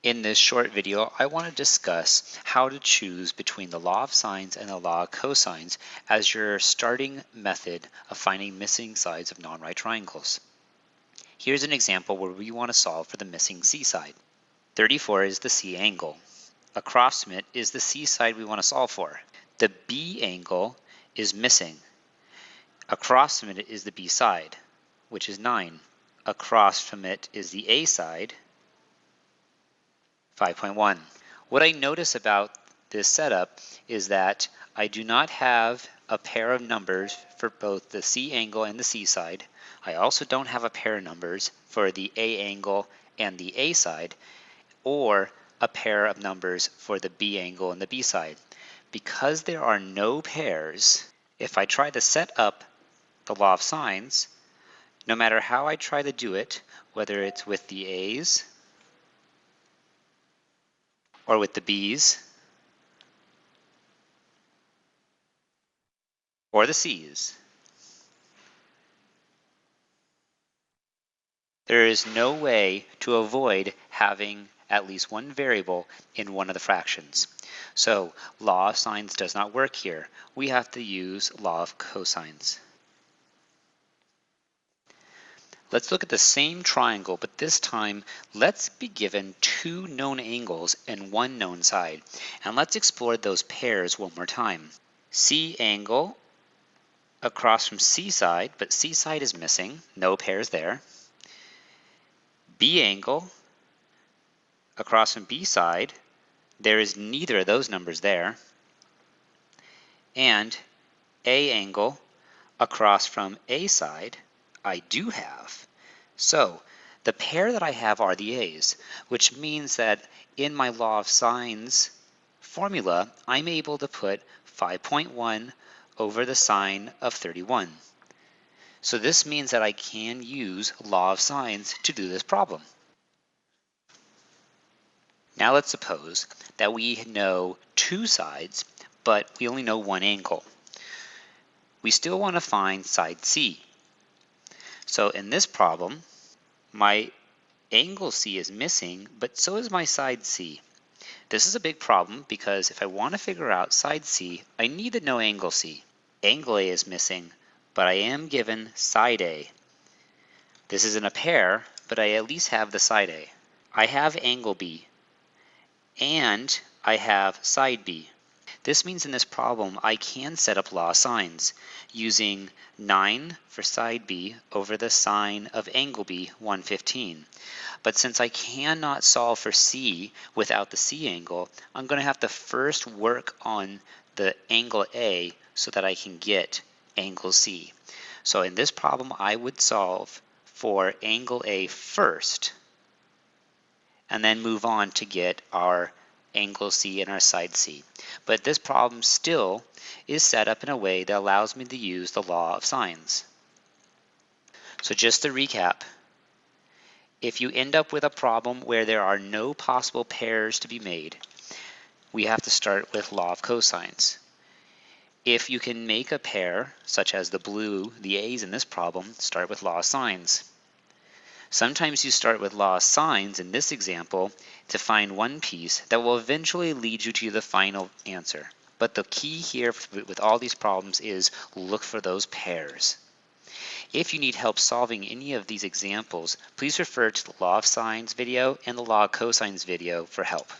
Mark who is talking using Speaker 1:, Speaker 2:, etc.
Speaker 1: In this short video, I want to discuss how to choose between the law of sines and the law of cosines as your starting method of finding missing sides of non-right triangles. Here's an example where we want to solve for the missing c side. 34 is the c angle. Across from it is the c side we want to solve for. The b angle is missing. Across from it is the b side, which is 9. Across from it is the a side, 5.1. What I notice about this setup is that I do not have a pair of numbers for both the C angle and the C side. I also don't have a pair of numbers for the A angle and the A side, or a pair of numbers for the B angle and the B side. Because there are no pairs, if I try to set up the law of sines, no matter how I try to do it, whether it's with the A's or with the B's, or the C's, there is no way to avoid having at least one variable in one of the fractions. So law of sines does not work here. We have to use law of cosines. Let's look at the same triangle, but this time let's be given two known angles and one known side. And let's explore those pairs one more time. C angle across from C side, but C side is missing, no pairs there. B angle across from B side, there is neither of those numbers there. And A angle across from A side, I do have. So the pair that I have are the A's, which means that in my law of sines formula, I'm able to put 5.1 over the sine of 31. So this means that I can use law of sines to do this problem. Now let's suppose that we know two sides, but we only know one angle. We still want to find side C. So in this problem, my angle C is missing, but so is my side C. This is a big problem because if I want to figure out side C, I need to know angle C. Angle A is missing, but I am given side A. This isn't a pair, but I at least have the side A. I have angle B, and I have side B. This means in this problem I can set up law of sines using 9 for side B over the sine of angle B, 115. But since I cannot solve for C without the C angle, I'm going to have to first work on the angle A so that I can get angle C. So in this problem I would solve for angle A first and then move on to get our angle C and our side C. But this problem still is set up in a way that allows me to use the law of sines. So just to recap, if you end up with a problem where there are no possible pairs to be made, we have to start with law of cosines. If you can make a pair, such as the blue, the A's in this problem, start with law of sines. Sometimes you start with law of sines in this example to find one piece that will eventually lead you to the final answer. But the key here with all these problems is look for those pairs. If you need help solving any of these examples, please refer to the law of sines video and the law of cosines video for help.